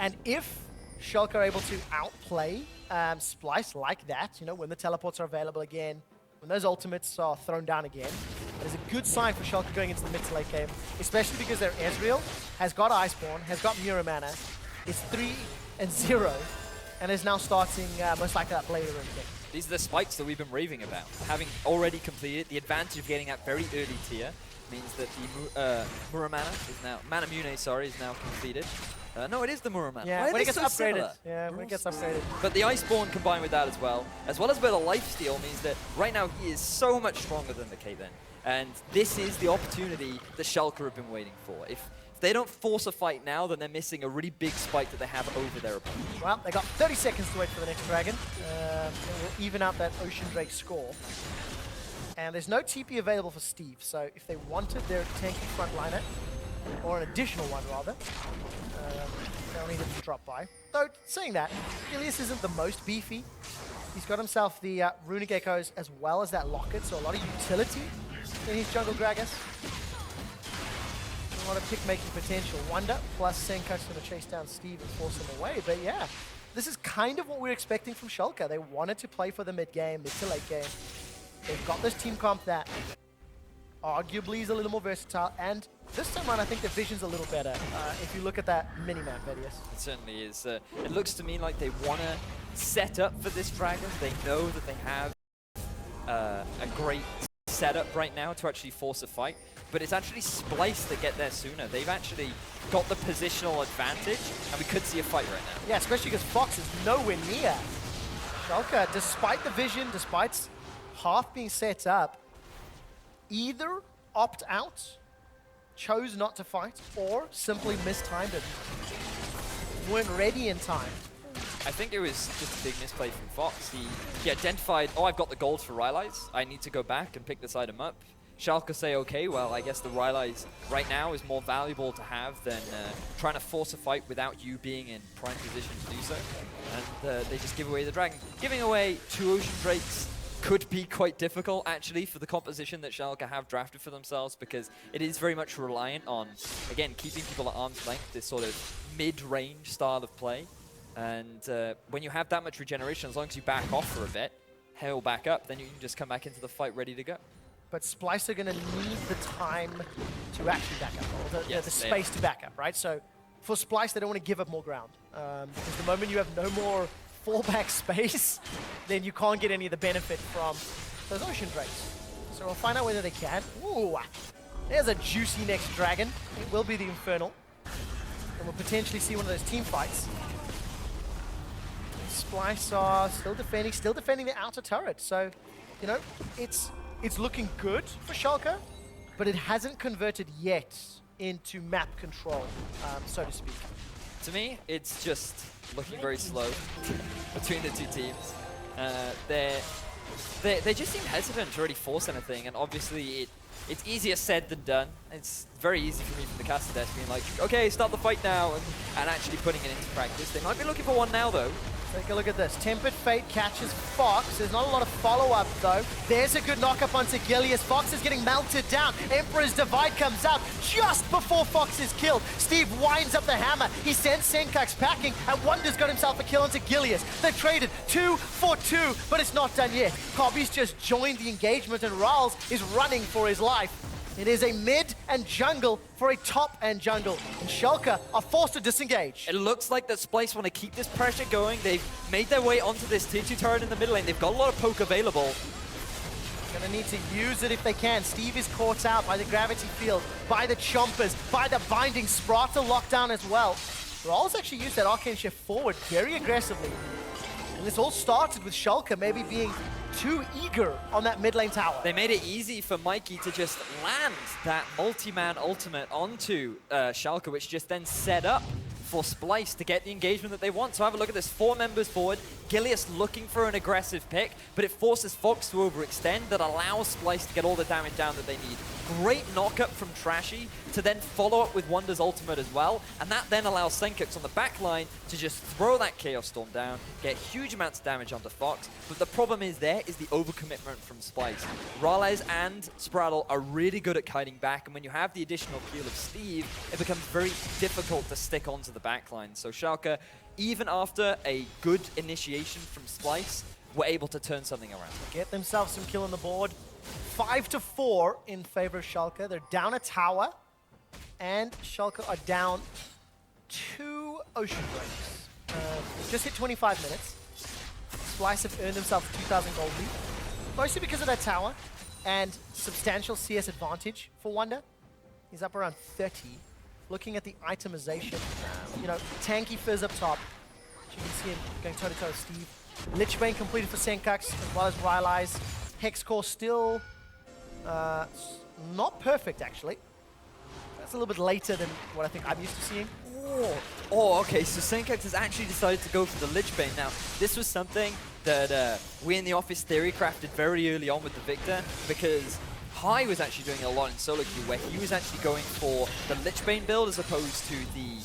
And if Schalke are able to outplay Splyce like that, you know, when the teleports are available again, when those ultimates are thrown down again, that is a good sign for Schalke going into the mid to late game, especially because their Ezreal has got Iceborne, has got Muramana, is 3-0, and is now starting most likely that later in the game. These are the spikes that we've been raving about. Having already completed, the advantage of getting that very early tier means that the Muramana is now, Manamune, sorry, is now completed. No, it is the Muramana. Yeah, when it gets upgraded. Yeah, when it gets upgraded. But the Iceborne combined with that as well a bit of lifesteal, means that right now he is so much stronger than the Caitlyn. And this is the opportunity that Schalke have been waiting for. If they don't force a fight now, then they're missing a really big spike that they have over their opponent. Well, they got 30 seconds to wait for the next dragon. It will even out that Ocean Drake score. And there's no TP available for Steve, so if they wanted their tanky frontliner, or an additional one rather, they'll need him to drop by. Though, saying that, Ilias isn't the most beefy. He's got himself the Runic Echoes as well as that Locket, so a lot of utility in his jungle Gragas. A lot of pick-making potential. Wonder plus Senko's going to chase down Steve and force him away, but yeah, this is kind of what we're expecting from Schalke. They wanted to play for the mid-game, mid to late game. They've got this team comp that arguably is a little more versatile, and this time around I think the vision's a little better if you look at that mini-map, Vedius. It certainly is. It looks to me like they want to set up for this dragon. They know that they have a great setup right now to actually force a fight, but it's actually Splyce that get there sooner. They've actually got the positional advantage, and we could see a fight right now. Yeah, especially because Fox is nowhere near. Schalke, despite the vision, despite half being set up, either opt out, chose not to fight, or simply mistimed it. Weren't ready in time. I think it was just a big misplay from Fox. He identified, oh, I've got the gold for Rylai's. I need to go back and pick this item up. Schalke say, okay, well, I guess the Rylai's right now is more valuable to have than trying to force a fight without you being in prime position to do so. And they just give away the Dragon. Giving away 2 Ocean Drakes could be quite difficult, actually, for the composition that Schalke have drafted for themselves, because it is very much reliant on, again, keeping people at arm's length, this sort of mid-range style of play. And when you have that much regeneration, as long as you back off for a bit, heal back up, then you can just come back into the fight ready to go. But Splyce are going to need the time to actually back up, or the space to back up, right? So for Splyce, they don't want to give up more ground. Because the moment you have no more fallback space, then you can't get any of the benefit from those Ocean Drakes. So we'll find out whether they can. Ooh, there's a juicy next dragon. It will be the Infernal. And we'll potentially see one of those team fights. Splyce are still defending the outer turret. So, you know, it's looking good for Schalke, but it hasn't converted yet into map control, so to speak. To me, it's just looking very slow between the two teams. They just seem hesitant to really force anything, and obviously it's easier said than done. It's very easy for me from the caster desk being like, okay, start the fight now, and actually putting it into practice. They might be looking for one now, though. Take a look at this. Tempered Fate catches Fox. There's not a lot of follow-up, though. There's a good knock-up onto Gilius. Fox is getting melted down. Emperor's Divide comes out just before Fox is killed. Steve winds up the hammer. He sends Senkax packing, and Wonder's got himself a kill onto Gilius. They've traded 2 for 2, but it's not done yet. Cobby's just joined the engagement, and Rals is running for his life. It is a mid and jungle for a top and jungle. And Schalke are forced to disengage. It looks like that Splyce want to keep this pressure going. They've made their way onto this tier 2 turret in the middle lane. They've got a lot of poke available. Gonna need to use it if they can. Steve is caught out by the gravity field, by the chompers, by the binding Sprata lockdown as well. Rawls actually used that arcane shift forward very aggressively. And this all started with Schalke maybe being too eager on that mid lane tower. They made it easy for Mikey to just land that multi-man ultimate onto Schalke, which just then set up for Splyce to get the engagement that they want. So have a look at this, 4 members forward, Gilius looking for an aggressive pick, but it forces Fox to overextend that allows Splyce to get all the damage down that they need. Great knock-up from Trashy to then follow up with Wonder's ultimate as well, and that then allows Senkax on the back line to just throw that Chaos Storm down, get huge amounts of damage onto Fox, but the problem is the overcommitment from Splyce. Rales and Spraddle are really good at kiting back, and when you have the additional heal of Steve, it becomes very difficult to stick onto the backline. So Schalke, even after a good initiation from Splyce, were able to turn something around. Get themselves some kill on the board. 5-4 in favor of Schalke. They're down a tower, and Schalke are down 2 Ocean Drakes. Just hit 25 minutes. Splyce have earned themselves 2,000 gold lead, mostly because of that tower and substantial CS advantage for Wonder. He's up around 30. Looking at the itemization, you know, tanky Fizz up top. You can see him going toe-to-toe with Steve. Lichbane completed for Senkax, as well as Rylai's. Hexcore still not perfect, actually. That's a little bit later than what I think I'm used to seeing. Oh, okay, so Senkax has actually decided to go for the Lichbane. Now, this was something that we in the office theory crafted very early on with the Victor, because High was actually doing a lot in solo queue where he was actually going for the Lichbane build as opposed to the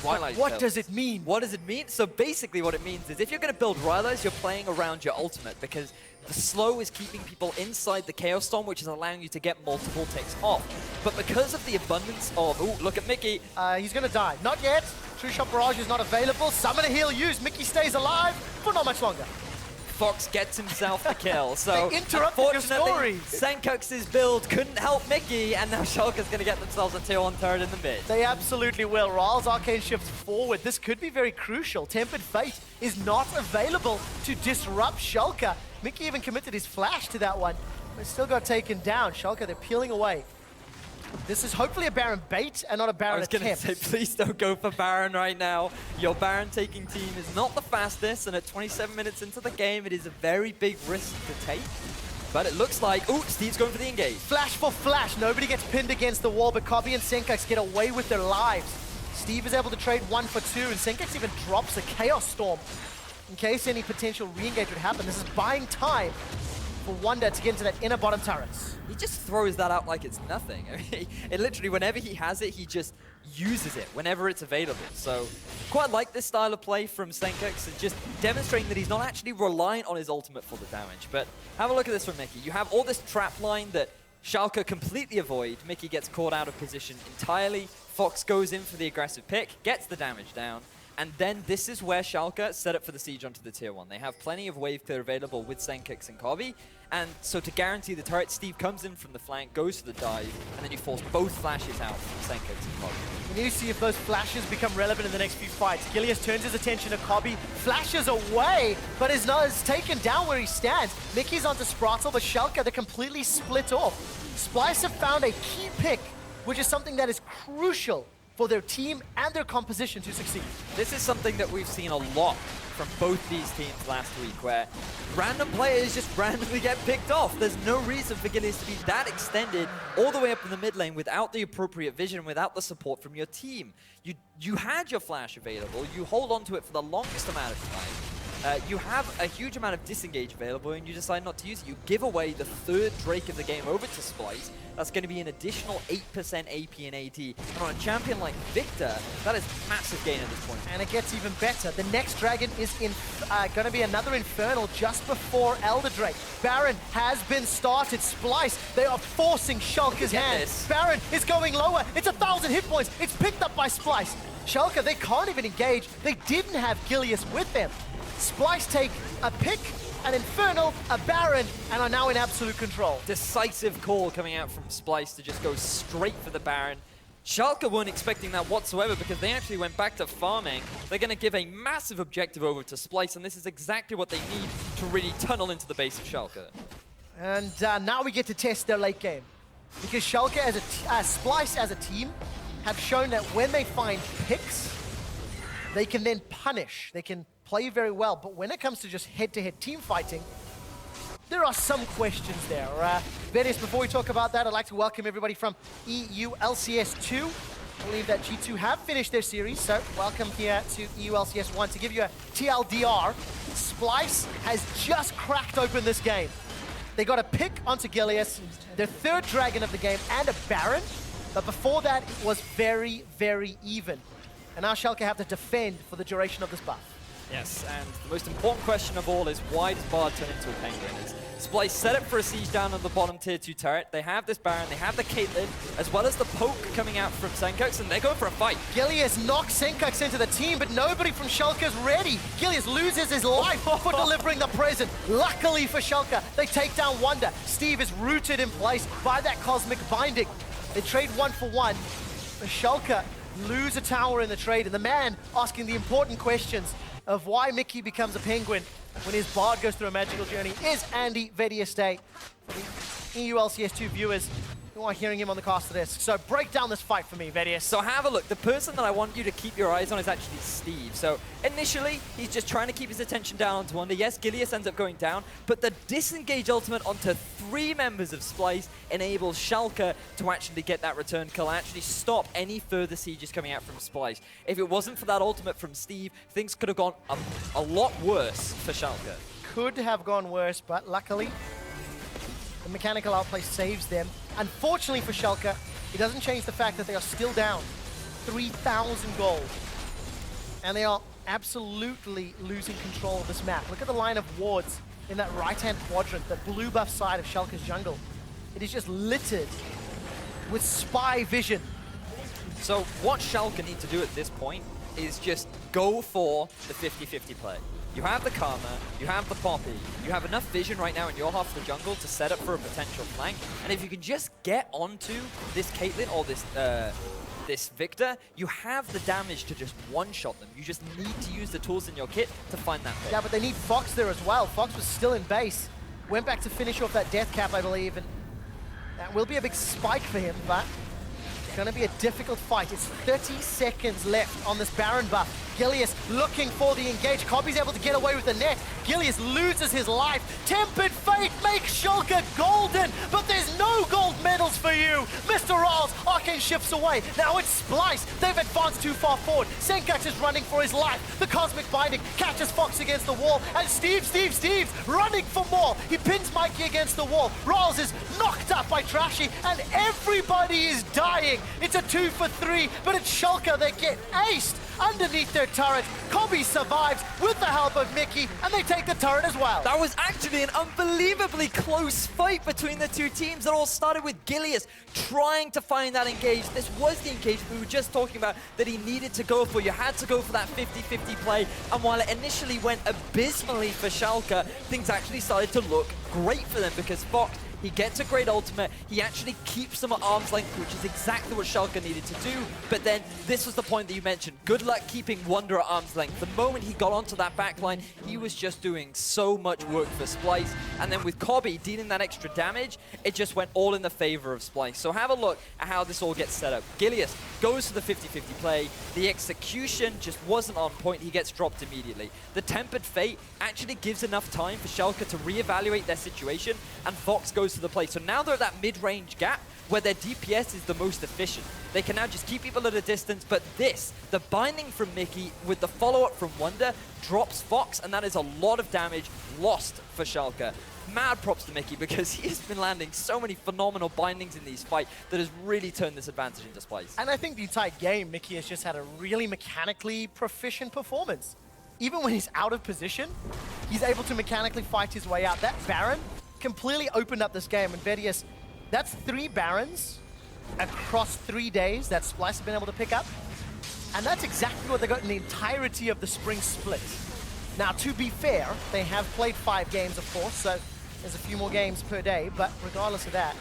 Rylai's What build. does it mean? What does it mean? So basically what it means is if you're going to build Rylai's, you're playing around your ultimate, because the slow is keeping people inside the Chaos Storm, which is allowing you to get multiple ticks off. But because of the abundance of... Ooh, look at Mickey. He's going to die. Not yet. True Shot Barrage is not available. Summon a heal used. Mickey stays alive for not much longer. Fox gets himself the kill. So they interrupted your story. Senkax's build couldn't help Mickey, and now Schalke's going to get themselves a tier 1 turret in the mid. They absolutely will. Ral's arcane shifts forward. This could be very crucial. Tempered Fate is not available to disrupt Schalke. Mickey even committed his flash to that one, but still got taken down. Schalke, they're peeling away. This is hopefully a Baron bait and not a Baron attempt. I was going to say, please don't go for Baron right now. Your Baron taking team is not the fastest, and at 27 minutes into the game, it is a very big risk to take. But it looks like, ooh, Steve's going for the engage. Flash for flash. Nobody gets pinned against the wall, but Cobby and Senkax get away with their lives. Steve is able to trade 1 for 2, and Senkax even drops a Chaos Storm in case any potential re-engage would happen. This is buying time for Wonder to get into that inner bottom turrets. He just throws that out like it's nothing. I mean, it literally, whenever he has it, he just uses it whenever it's available. So quite like this style of play from Senkex, and just demonstrating that he's not actually reliant on his ultimate for the damage. But have a look at this from Mickey. You have all this trap line that Schalke completely avoid. Mickey gets caught out of position entirely. Fox goes in for the aggressive pick, gets the damage down. And then this is where Schalke set up for the siege onto the tier 1. They have plenty of wave clear available with Senkex and Kobe. And so to guarantee the turret, Steve comes in from the flank, goes for the dive, and then you force both flashes out from Senkex and Kobe. We need to see if those flashes become relevant in the next few fights. Gilius turns his attention to Kobe, flashes away, but is taken down where he stands. Mickey's onto Spratle, but Schalke, they're completely split off. Splyce have found a key pick, which is something that is crucial for their team and their composition to succeed. This is something that we've seen a lot from both these teams last week, where random players just randomly get picked off. There's no reason for Gilius to be that extended all the way up in the mid lane without the appropriate vision, without the support from your team. You had your flash available, you hold on to it for the longest amount of time. You have a huge amount of disengage available and you decide not to use it. You give away the third Drake of the game over to Splyce. That's going to be an additional 8% AP and AD. And on a champion like Victor, that is massive gain at this point. And it gets even better. The next dragon is going to be another Infernal just before Elder Drake. Baron has been started. Splyce, they are forcing Schalke's hand. Baron is going lower. It's 1,000 hit points. It's picked up by Splyce. Schalke, they can't even engage. They didn't have Gilius with them. Splyce take a pick, an Infernal, a Baron, and are now in absolute control. Decisive call coming out from Splyce to just go straight for the Baron. Schalke weren't expecting that whatsoever because they actually went back to farming. They're going to give a massive objective over to Splyce, and this is exactly what they need to really tunnel into the base of Schalke. And now we get to test their late game. Because Schalke, Splyce as a team, have shown that when they find picks, they can then punish. They can play very well, but when it comes to just head-to-head team fighting, there are some questions there. Venice, before we talk about that, I'd like to welcome everybody from EU LCS 2. I believe that G2 have finished their series, so welcome here to EU LCS 1. To give you a TLDR, Splyce has just cracked open this game. They got a pick onto Gilius, their third dragon of the game, and a Baron, but before that, it was very, very even. And now Schalke have to defend for the duration of this buff. Yes, and the most important question of all is why does Bard turn into a penguin? Splyce set up for a siege down on the bottom tier 2 turret. They have this Baron, they have the Caitlyn, as well as the poke coming out from Senkex, and they're going for a fight. Gilius knocks Senkex into the team, but nobody from Schalke is ready. Gilius loses his life for delivering the present. Luckily for Schalke, they take down Wonder. Steve is rooted in place by that cosmic binding. They trade 1-for-1. The Schalke lose a tower in the trade, and the man asking the important questions of why Mickey becomes a penguin when his Bard goes through a magical journey is Andy Vedieste. For the EU LCS 2 viewers who are hearing him on the cast of this. So break down this fight for me, Vedieste. So have a look. The person that I want you to keep your eyes on is actually Steve. So initially, he's just trying to keep his attention down onto Wonder. Yes, Gilius ends up going down, but the disengage ultimate onto 3 members of Splyce enables Schalke to actually get that return kill and actually stop any further sieges coming out from Splyce. If it wasn't for that ultimate from Steve, things could have gone a lot worse for Schalke. Could have gone worse, but luckily, the mechanical outplay saves them. Unfortunately for Schalke, it doesn't change the fact that they are still down 3,000 gold. And they are absolutely losing control of this map. Look at the line of wards in that right-hand quadrant, the blue buff side of Schalke's jungle. It is just littered with spy vision. So what Schalke need to do at this point is just go for the 50-50 play. You have the Karma, you have the Poppy, you have enough vision right now in your half of the jungle to set up for a potential flank, and if you can just get onto this Caitlyn or this Victor, you have the damage to just one-shot them. You just need to use the tools in your kit to find that pick. Yeah, but they need Fox there as well. Fox was still in base, went back to finish off that death cap, I believe, and that will be a big spike for him, but Gonna be a difficult fight. It's 30 seconds left on this Baron buff. Gilius looking for the engage. Cobby's able to get away with the net. Gilius loses his life. Tempered Fate makes Schalke golden, but there's no gold medals for you. Mr. Rolls, Arcane shifts away. Now it's Splyce. They've advanced too far forward. Senkax is running for his life. The Cosmic Binding catches Fox against the wall, and Steve's running for more. He pins Mikey against the wall. Rolls is knocked up by Trashy, and everybody is dying. It's a 2 for 3, but it's Schalke that get aced underneath their turret. Cobby survives with the help of Mickey, and they take the turret as well. That was actually an unbelievably close fight between the two teams. It all started with Gilius trying to find that engage. This was the engage we were just talking about that he needed to go for. You had to go for that 50-50 play, and while it initially went abysmally for Schalke, things actually started to look great for them because Fox, he gets a great ultimate, he actually keeps them at arm's length, which is exactly what Schalke needed to do, but then this was the point that you mentioned. Good luck keeping Wonder at arm's length. The moment he got onto that backline, he was just doing so much work for Splyce, and then with Cobby dealing that extra damage, it just went all in the favor of Splyce. So have a look at how this all gets set up. Gilius goes for the 50-50 play, the execution just wasn't on point, he gets dropped immediately. The Tempered Fate actually gives enough time for Schalke to reevaluate their situation, and Fox goes to the play. So now they're at that mid-range gap where their DPS is the most efficient. They can now just keep people at a distance, but this, the binding from Mickey with the follow-up from Wonder, drops Fox, and that is a lot of damage lost for Schalke. Mad props to Mickey because he has been landing so many phenomenal bindings in these fights that has really turned this advantage into Splyce. And I think the entire game, Mickey has just had a really mechanically proficient performance. Even when he's out of position, he's able to mechanically fight his way out. That Baron completely opened up this game, and Vedius, that's 3 Barons across 3 days that Splyce has been able to pick up, and that's exactly what they got in the entirety of the spring split. Now, to be fair, they have played 5 games, of course, so there's a few more games per day, but regardless of that,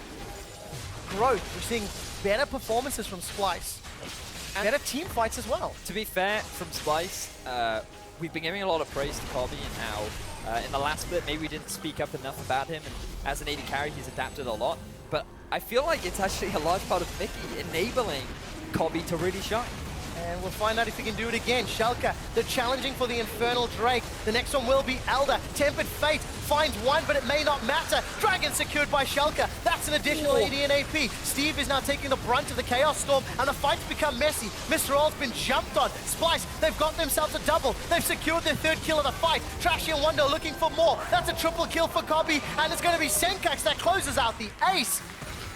growth. We're seeing better performances from Splyce, and better team fights as well. To be fair, from Splyce, we've been giving a lot of praise to Cobby and how in the last split, maybe we didn't speak up enough about him, and as an AD carry, he's adapted a lot. But I feel like it's actually a large part of Mickey enabling Cobby to really shine. And we'll find out if he can do it again. Schalke, they're challenging for the Infernal Drake. The next one will be Elder. Tempered Fate finds one, but it may not matter. Dragon secured by Schalke. That's an additional AD and AP. Steve is now taking the brunt of the Chaos Storm, and the fight's become messy. Mr. All's been jumped on. Splyce, they've got themselves a double. They've secured their 3rd kill of the fight. Trashy and Wonder looking for more. That's a triple kill for Cobby, and it's going to be Senkax that closes out the ace.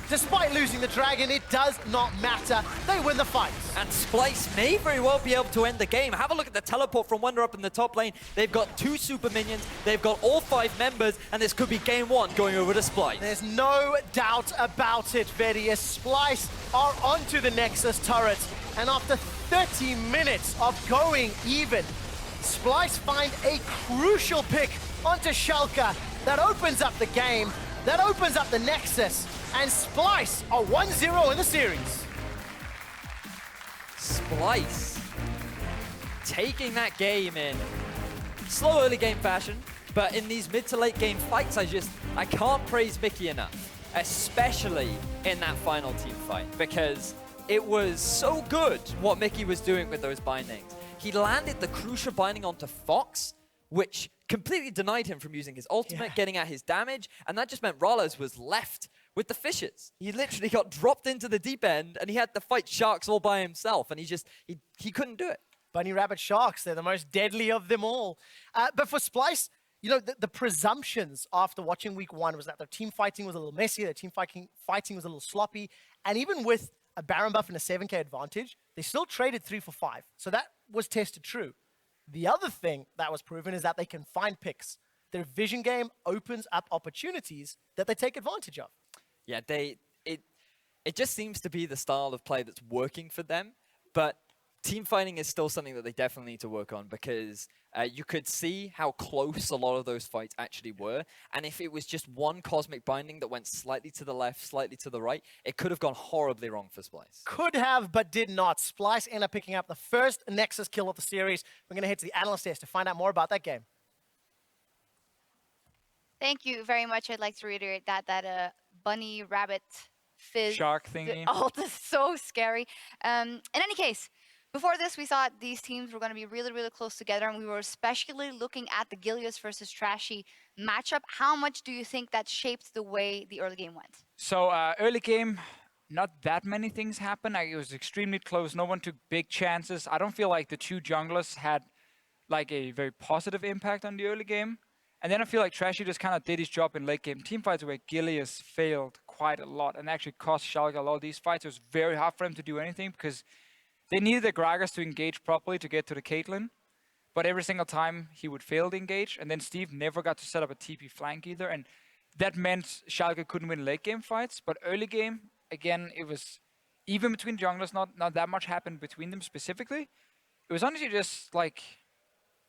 Despite losing the Dragon, it does not matter. They win the fight. And Splyce may very well be able to end the game. Have a look at the teleport from Wonder up in the top lane. They've got 2 super minions. They've got all 5 members, and this could be game 1 going over to Splyce. There's no doubt about it, Vedius. Splyce are onto the Nexus turret, and after 30 minutes of going even, Splyce find a crucial pick onto Schalke that opens up the game, that opens up the Nexus, and Splyce are 1-0 in the series. Splyce taking that game in slow early game fashion, but in these mid to late game fights, I can't praise Mickey enough, especially in that final team fight, because it was so good what Mickey was doing with those bindings. He landed the crucial binding onto Fox, which completely denied him from using his ultimate, getting at his damage, and that just meant Rollos was left with the fishes. He literally got dropped into the deep end, and he had to fight sharks all by himself, and he couldn't do it. Bunny Rabbit Sharks, they're the most deadly of them all. But for Splyce, you know, the presumptions after watching week 1 was that their team fighting was a little messy, their team fighting was a little sloppy, and even with a Baron buff and a 7k advantage, they still traded 3 for 5. So that was tested true. The other thing that was proven is that they can find picks. Their vision game opens up opportunities that they take advantage of. Yeah, it just seems to be the style of play that's working for them, but team fighting is still something that they definitely need to work on, because you could see how close a lot of those fights actually were, and if it was just one cosmic binding that went slightly to the left, slightly to the right, it could have gone horribly wrong for Splyce. Could have, but did not. Splyce ended up picking up the first Nexus kill of the series. We're going to head to the analyst desk to find out more about that game. Thank you very much. I'd like to reiterate that Bunny Rabbit Fizz. Shark thingy. The ult is so scary. In any case, before this, we thought these teams were going to be really, really close together, and we were especially looking at the Gilius versus Trashy matchup. How much do you think that shaped the way the early game went? So early game, not that many things happened. It was extremely close. No one took big chances. I don't feel like the two junglers had like a very positive impact on the early game. And then I feel like Trashy just kind of did his job in late game teamfights where Gilius failed quite a lot and actually cost Schalke a lot of these fights. It was very hard for him to do anything because they needed the Gragas to engage properly to get to the Caitlyn. But every single time he would fail to engage, and then Steve never got to set up a TP flank either. And that meant Schalke couldn't win late game fights. But early game, again, it was even between junglers, not that much happened between them specifically. It was honestly just like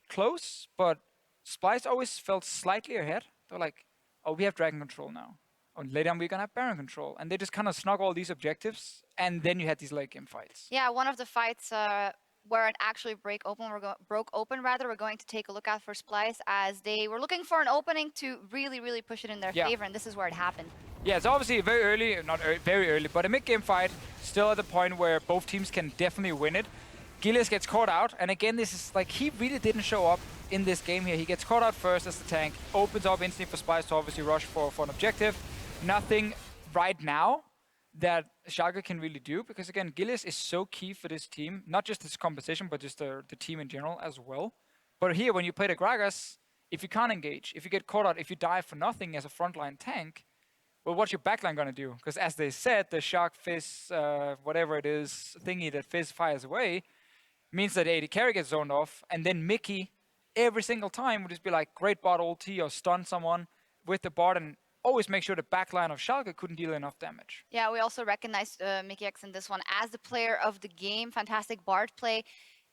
close, but Splyce always felt slightly ahead. They're like, oh, we have Dragon Control now. Oh, later on, we're going to have Baron Control. And they just kind of snug all these objectives, and then you had these late game fights. Yeah, one of the fights where it actually broke open, we're going to take a look at for Splyce, as they were looking for an opening to really, really push it in their favor, and this is where it happened. Yeah, it's obviously very early, not very early, but a mid-game fight, still at the point where both teams can definitely win it. Gilius gets caught out, and again, this is like, he really didn't show up in this game here. He gets caught out first as the tank, opens up instantly for Splyce to obviously rush for an objective. Nothing right now that Schalke can really do, because again, Gilius is so key for this team, not just this composition, but just the team in general as well. But here, when you play the Gragas, if you can't engage, if you get caught out, if you die for nothing as a frontline tank, well, what's your backline going to do? Because as they said, the Shark Fizz, whatever it is, thingy that Fizz fires away, means that AD carry gets zoned off, and then Mickey, every single time, would just be like, great bot ulti or stun someone with the bot, and always make sure the backline of Schalke couldn't deal enough damage. Yeah, we also recognized Mickey X in this one as the player of the game. Fantastic Bard play.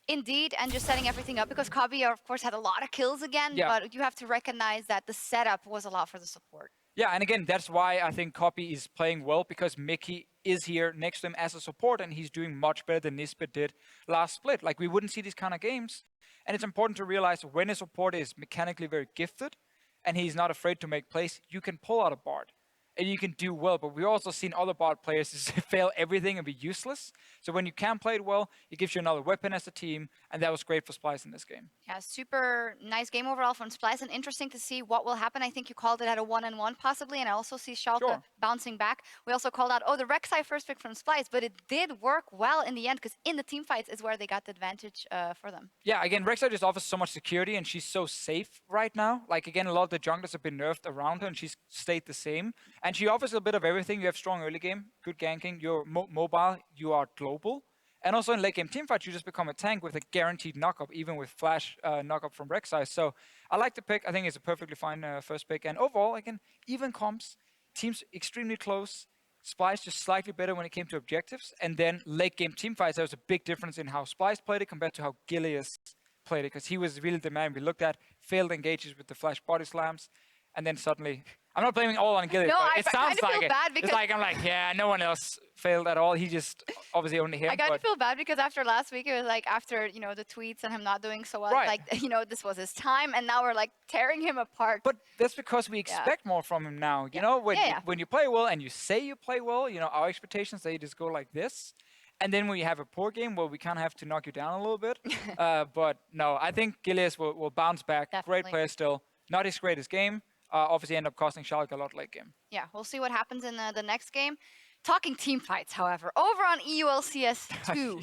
Indeed, and just setting everything up, because Kabi, of course, had a lot of kills again, but you have to recognize that the setup was a lot for the support. Yeah, and again, that's why I think Copy is playing well, because Mickey is here next to him as a support, and he's doing much better than Nisbet did last split. Like, we wouldn't see these kind of games. And it's important to realize when a support is mechanically very gifted, and he's not afraid to make plays, you can pull out a Bard. And you can do well, but we've also seen other Bard players fail everything and be useless. So when you can play it well, it gives you another weapon as a team, and that was great for Splyce in this game. Yeah, super nice game overall from Splyce, and interesting to see what will happen. I think you called it at a 1-on-1 possibly, and I also see Schalke bouncing back. We also called out, the Rek'Sai first pick from Splyce, but it did work well in the end, because in the team fights is where they got the advantage for them. Yeah, again, Rek'Sai just offers so much security, and she's so safe right now. Like, again, a lot of the junglers have been nerfed around her, and she's stayed the same. And she offers a bit of everything. You have strong early game, good ganking, you're mobile, you are global. And also in late game teamfights, you just become a tank with a guaranteed knockup, even with flash knockup from Rek'Sai. So I like the pick. I think it's a perfectly fine first pick. And overall, again, even comps, teams extremely close. Splyce just slightly better when it came to objectives. And then late game teamfights, there was a big difference in how Splyce played it compared to how Gilius played it, because he was really the man we looked at, failed engages with the flash body slams, and then suddenly... I'm not blaming all on Gilius. No, it sounds like it. Bad because it's like, I'm like, yeah, no one else failed at all. He just, obviously only him. I kind of feel bad because after last week, it was like, after, the tweets and him not doing so well, like, this was his time, and now we're like tearing him apart. But that's because we expect more from him now. You know, when you play well and you say you play well, our expectations, they just go like this. And then when you have a poor game, well, we kind of have to knock you down a little bit. But no, I think Gilius will bounce back. Definitely. Great player still. Not his greatest game. Obviously end up costing Schalke a lot late game. Yeah, we'll see what happens in the next game. Talking team fights, however, over on EU LCS 2,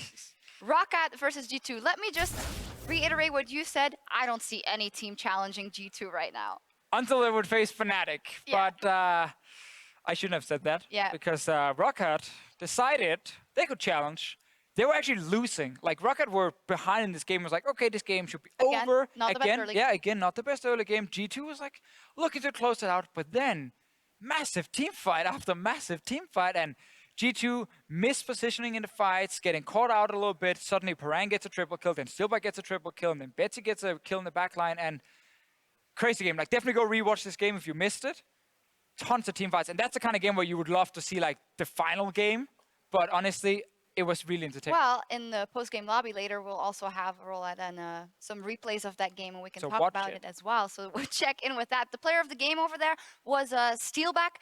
Roccat versus G2. Let me just reiterate what you said. I don't see any team challenging G2 right now. Until they would face Fnatic. Yeah. But I shouldn't have said that. Yeah. Because Roccat decided they could challenge. They were actually losing. Like, Roccat were behind in this game. It was like, okay, this game should be over. Not the best early game. Yeah, again, not the best early game. G2 was like, looking to close it out. But then, massive team fight after massive team fight. And G2 mispositioning in the fights, getting caught out a little bit. Suddenly, Parang gets a triple kill. Then Steelbike gets a triple kill. And then Betsy gets a kill in the backline. And crazy game. Like, definitely go rewatch this game if you missed it. Tons of team fights. And that's the kind of game where you would love to see, like, the final game. But honestly... it was really entertaining. Well, in the post-game lobby later, we'll also have a roulette and some replays of that game, and we can talk about it as well. So we'll check in with that. The player of the game over there was Steelback.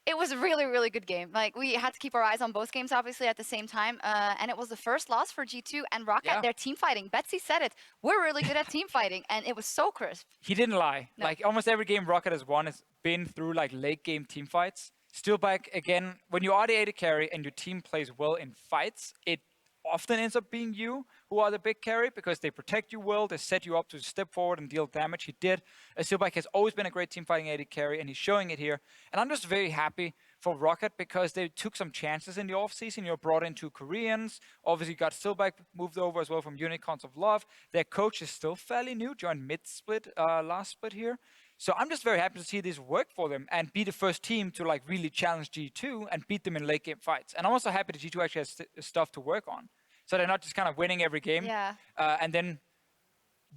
It was a really, really good game. Like, we had to keep our eyes on both games, obviously, at the same time. And it was the first loss for G2 and Rocket. Yeah. Their team fighting. Betsy said it. We're really good at team fighting. And it was so crisp. He didn't lie. No. Like, almost every game Rocket has won has been through, like, late-game team fights. Still back, again, when you are the AD carry and your team plays well in fights, it often ends up being you who are the big carry because they protect you well, they set you up to step forward and deal damage. He did. Steelback has always been a great team fighting AD carry, and he's showing it here. And I'm just very happy for Rocket because they took some chances in the offseason. Brought in 2 Koreans. Obviously got Steelback moved over as well from Unicorns of Love. Their coach is still fairly new, joined mid-split, last split here. So I'm just very happy to see this work for them and be the first team to like really challenge G2 and beat them in late game fights. And I'm also happy that G2 actually has stuff to work on. So they're not just kind of winning every game and then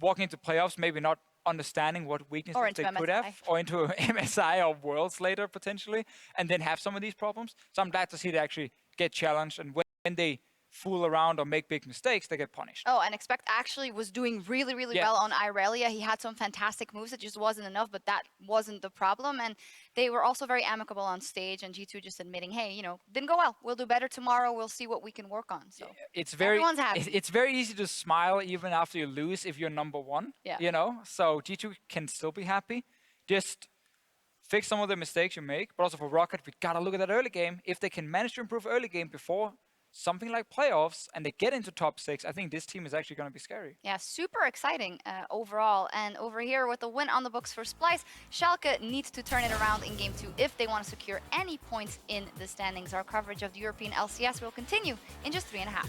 walking into playoffs, maybe not understanding what weaknesses they could have, or into MSI or Worlds later potentially, and then have some of these problems. So I'm glad to see they actually get challenged, and when they fool around or make big mistakes, they get punished. Oh, and Expect actually was doing really, really well on Irelia. He had some fantastic moves. It just wasn't enough, but that wasn't the problem. And they were also very amicable on stage, and G2 just admitting, hey, you know, didn't go well. We'll do better tomorrow. We'll see what we can work on. So it's very, everyone's happy. It's very easy to smile even after you lose if you're number one, you know? So G2 can still be happy. Just fix some of the mistakes you make. But also for Rocket, we got to look at that early game. If they can manage to improve early game before something like playoffs and they get into top 6, I think this team is actually going to be scary. Yeah, super exciting overall. And over here with the win on the books for Splyce, Schalke needs to turn it around in Game 2 if they want to secure any points in the standings. Our coverage of the European LCS will continue in just 3.5.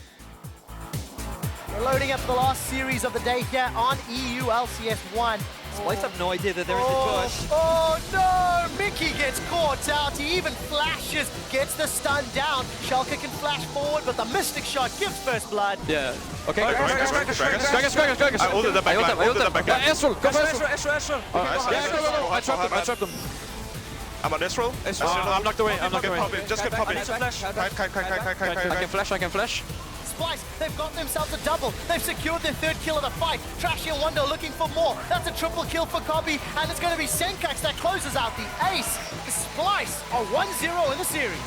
We're loading up the last series of the day here on EU LCS 1. Splyce have no idea that they're in the push. Oh no! Mickey gets caught out. He even flashes, gets the stun down. Schalke can flash forward, but the Mystic Shot gives first blood. Yeah. Okay. I ulted the back line. I ulted the back line. Ezreal, go for Ezreal. Ezreal. Go. I trapped them. I'm on Ezreal. I'm knocked away. I'm knocked away. Just get popping. I can flash. Splyce, they've got themselves a double. They've secured their 3rd kill of the fight. Trashy and Wonder looking for more. That's a triple kill for Kobe, and it's going to be Senkax that closes out the ace. Splyce are 1-0 in the series.